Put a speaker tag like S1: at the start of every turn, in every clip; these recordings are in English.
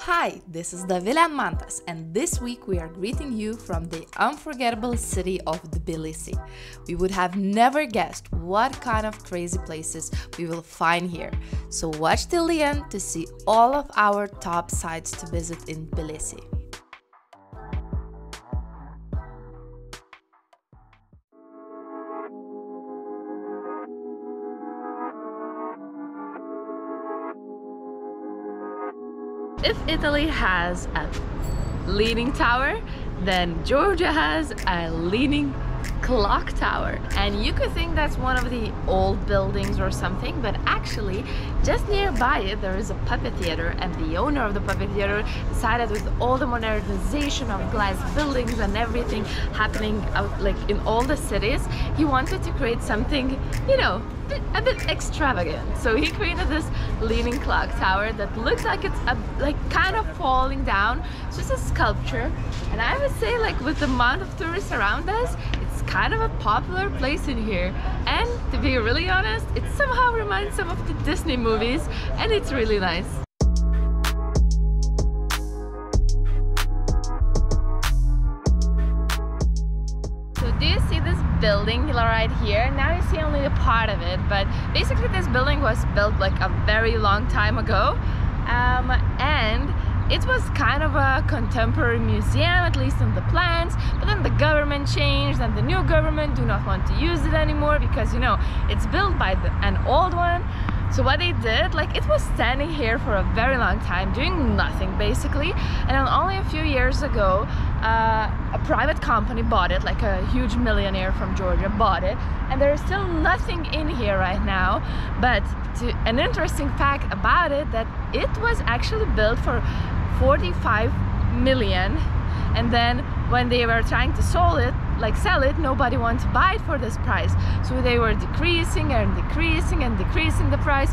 S1: Hi, this is Davila and Mantas, and this week we are greeting you from the unforgettable city of Tbilisi. We would have never guessed what kind of crazy places we will find here. So watch till the end to see all of our top sites to visit in Tbilisi. If Italy has a leaning tower, then Georgia has a leaning clock tower. And you could think that's one of the old buildings or something, but actually just nearby it there is a puppet theater, and the owner of the puppet theater decided, with all the modernization of glass buildings and everything happening out like in all the cities, he wanted to create something, you know, a bit extravagant. So he created this leaning clock tower that looks like it's kind of falling down. It's just a sculpture, and I would say, like, with the amount of tourists around us, it's kind of a popular place in here. And to be really honest, it somehow reminds some of the Disney movies, and it's really nice. Do you see this building right here? Now you see only a part of it, but basically this building was built like a very long time ago, and it was kind of a contemporary museum, at least in the plans, but then the government changed and the new government do not want to use it anymore because, you know, it's built by an old one. So what they did, like, it was standing here for a very long time doing nothing basically, and then only a few years ago a private company bought it, like a huge millionaire from Georgia bought it, and there is still nothing in here right now. But an interesting fact about it, that it was actually built for 45 million, and then when they were trying to sell it, nobody wanted to buy it for this price. So they were decreasing and decreasing and decreasing the price,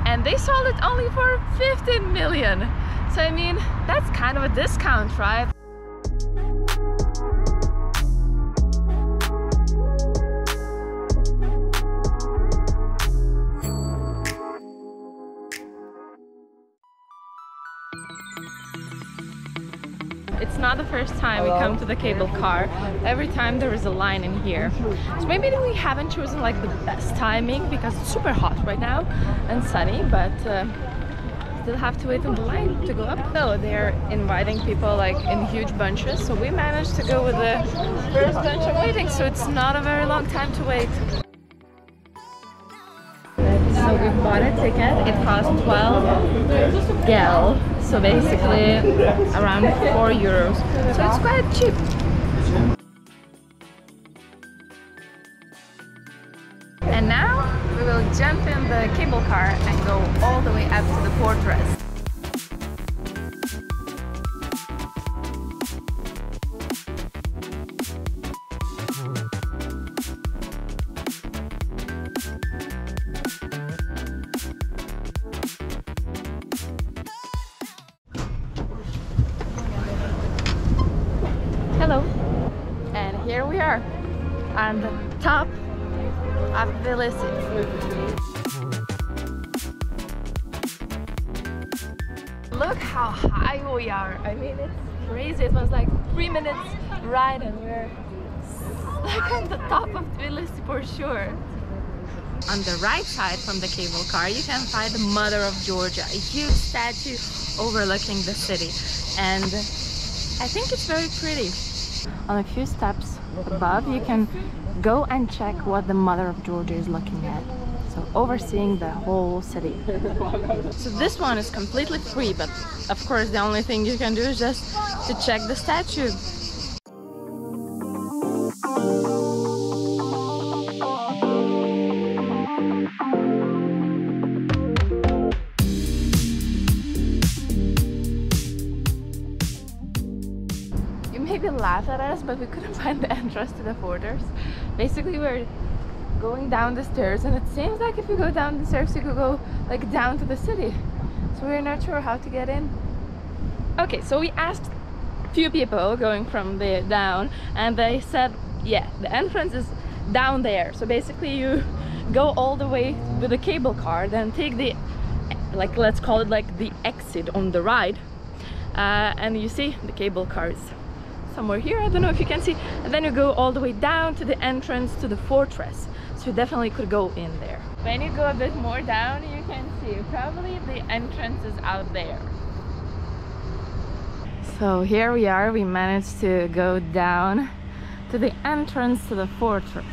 S1: and they sold it only for 15 million. So I mean, that's kind of a discount, right? It's not the first time we come to the cable car. Every time there is a line in here. So maybe we haven't chosen like the best timing because it's super hot right now and sunny, but still have to wait in the line to go up. So they're inviting people like in huge bunches, so we managed to go with the first bunch of waiting, so it's not a very long time to wait. So we bought a ticket. It cost 12 gel, so basically around 4 euros. So it's quite cheap. And now we will jump in the cable car and go all the way up to the fortress. Hello, and here we are on the top of Tbilisi. Look how high we are. I mean, it's crazy. It was like 3 minutes ride and we're like on the top of Tbilisi for sure. On the right side from the cable car you can find the Mother of Georgia, a huge statue overlooking the city, and I think it's very pretty. On a few steps above you can go and check what the Mother of Georgia is looking at, so overseeing the whole city. So this one is completely free, but of course the only thing you can do is just to check the statue. Maybe laugh at us, but we couldn't find the entrance to the fortress. Basically we're going down the stairs, and it seems like if you go down the stairs you could go like down to the city, so we're not sure how to get in. Okay, so we asked a few people going from the down, and they said, yeah, the entrance is down there. So basically you go all the way with the cable car, then take the, like, let's call it like the exit on the right, and you see the cable cars somewhere here, I don't know if you can see, and then you go all the way down to the entrance to the fortress, so you definitely could go in there. When you go a bit more down, you can see probably the entrance is out there. So here we are, we managed to go down to the entrance to the fortress.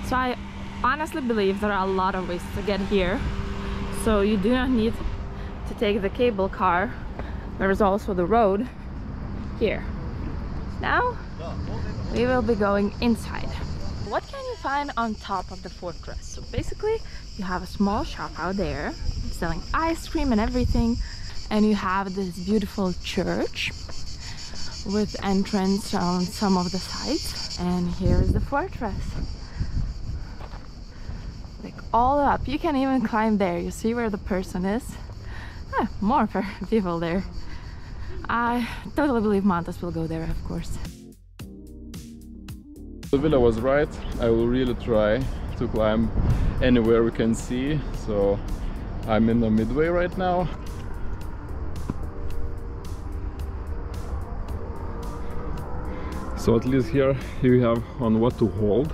S1: So I honestly believe there are a lot of ways to get here, so you do not need to take the cable car. There is also the road here. Now we will be going inside. What can you find on top of the fortress? So basically you have a small shop out there selling ice cream and everything, and you have this beautiful church with entrance on some of the sides, and here is the fortress, like all up. You can even climb there. You see where the person is? More people there. I totally believe Mantas will go there, of course.
S2: The villa was right. I will really try to climb anywhere we can see. So I'm in the midway right now. So at least here you have on what to hold.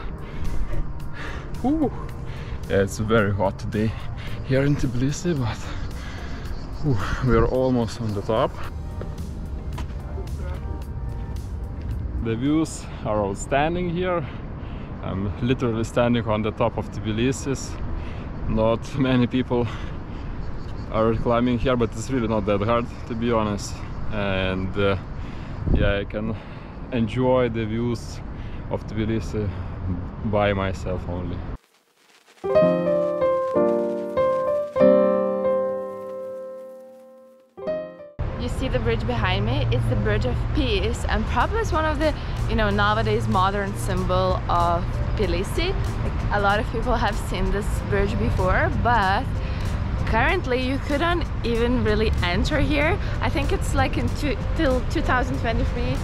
S2: Ooh. Yeah, it's very hot today here in Tbilisi, but we're almost on the top. The views are outstanding here. I'm literally standing on the top of Tbilisi. Not many people are climbing here, but it's really not that hard, to be honest. And yeah, I can enjoy the views of Tbilisi by myself only.
S1: You see the bridge behind me? It's the Bridge of Peace, and probably it's one of the, you know, nowadays modern symbol of Tbilisi. Like, a lot of people have seen this bridge before, but currently you couldn't even really enter here. I think it's like till 2023,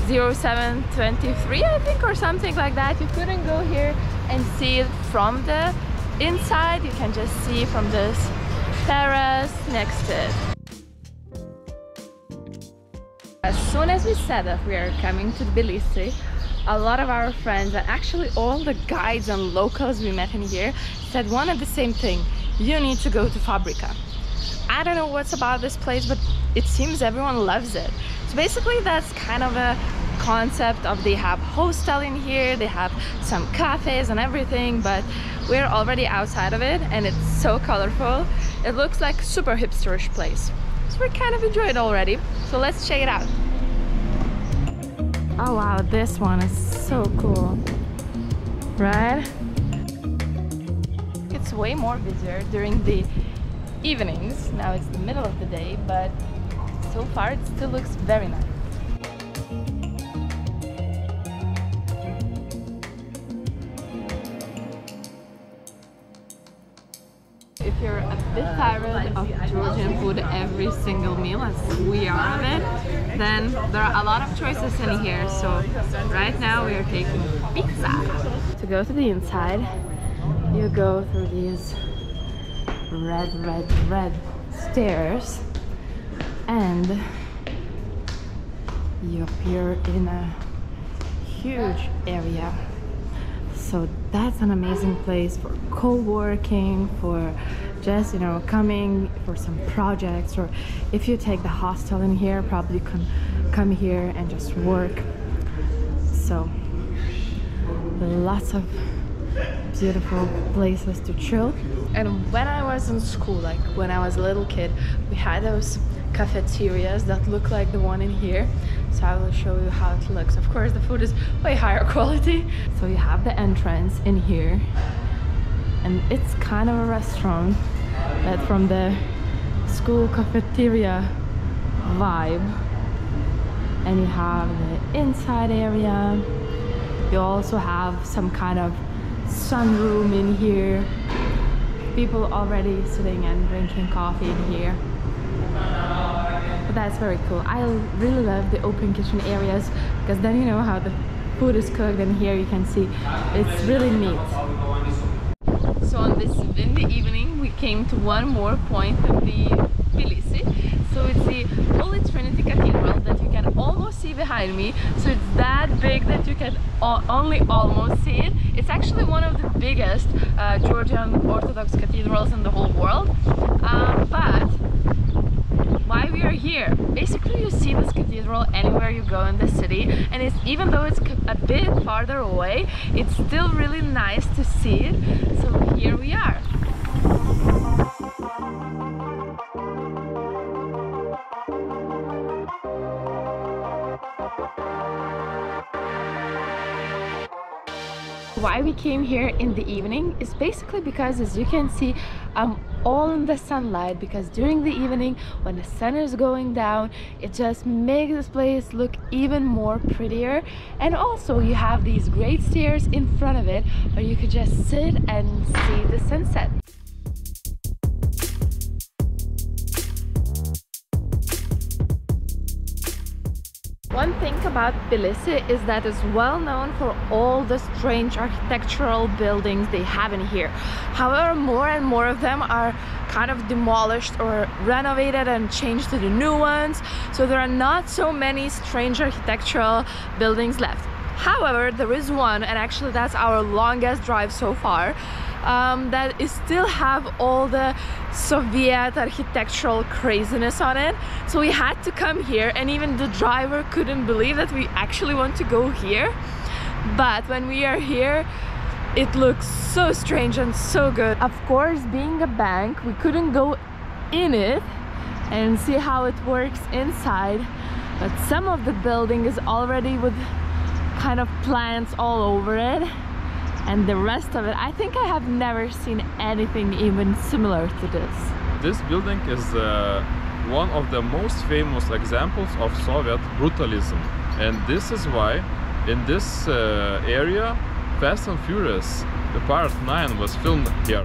S1: 07/23, I think, or something like that. You couldn't go here and see it from the inside. You can just see from this terrace next to it. As soon as we said that we are coming to Tbilisi, a lot of our friends, and actually all the guides and locals we met in here, said one and the same thing: you need to go to Fabrika. I don't know what's about this place, but it seems everyone loves it. So basically that's kind of a concept of, they have hostel in here, they have some cafes and everything, but we're already outside of it and it's so colorful. It looks like super hipsterish place. So we kind of enjoy it already. So let's check it out. Oh wow, this one is so cool, right? It's way more busier during the evenings. Now it's the middle of the day, but so far it still looks very nice. If you're a bit tired of Georgian food every single meal, as we are of it, then there are a lot of choices in here. So right now we are taking pizza. To go to the inside, you go through these red stairs and you appear in a huge area. So that's an amazing place for co-working, for just, you know, coming for some projects, or if you take the hostel in here, probably you can come here and just work. So lots of beautiful places to chill. And when I was in school, like when I was a little kid, we had those cafeterias that look like the one in here. So I will show you how it looks. Of course, the food is way higher quality. So you have the entrance in here, and it's kind of a restaurant, but from the school cafeteria vibe. And you have the inside area. You also have some kind of sunroom in here. People already sitting and drinking coffee in here. But that's very cool. I really love the open kitchen areas, because then you know how the food is cooked, and here you can see it's really neat. So on this windy evening we came to one more point of the Tbilisi. So it's the Holy Trinity Cathedral. behind me, so it's that big that you can only almost see it. It's actually one of the biggest Georgian Orthodox cathedrals in the whole world. But why we are here? Basically, you see this cathedral anywhere you go in the city, and it's, even though it's a bit farther away, it's still really nice to see it. So here we are. Why we came here in the evening is basically because, as you can see, I'm all in the sunlight, because during the evening when the sun is going down, it just makes this place look even more prettier. And also you have these great stairs in front of it where you could just sit and see the sunset. One thing about Tbilisi is that it's well known for all the strange architectural buildings they have in here. However, more and more of them are kind of demolished or renovated and changed to the new ones, so there are not so many strange architectural buildings left. However, there is one, and actually that's our longest drive so far, that is still have all the Soviet architectural craziness on it. So we had to come here, and even the driver couldn't believe that we actually want to go here. But when we are here, it looks so strange and so good. Of course, being a bank, we couldn't go in it and see how it works inside, but some of the building is already with kind of plants all over it, and the rest of it, I think I have never seen anything even similar to this.
S2: This building is one of the most famous examples of Soviet brutalism, and this is why in this area Fast and Furious, the part 9 was filmed here.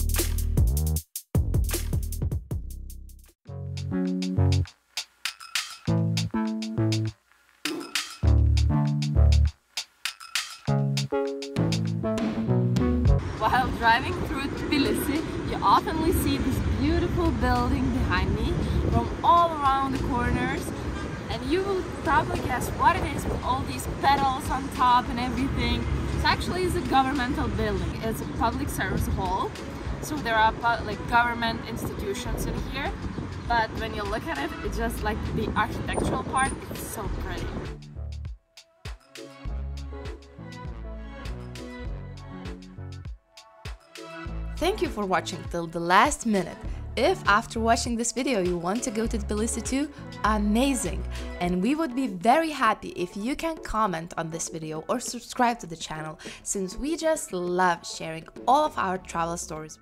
S1: While driving through Tbilisi, you often see this beautiful building behind me from all around the corners, and you will probably guess what it is with all these petals on top and everything. It actually is a governmental building. It's a public service hall, so there are like government institutions in here, but when you look at it, it's just like the architectural part, it's so pretty. Thank you for watching till the last minute. If after watching this video you want to go to Tbilisi too, amazing! And we would be very happy if you can comment on this video or subscribe to the channel, since we just love sharing all of our travel stories.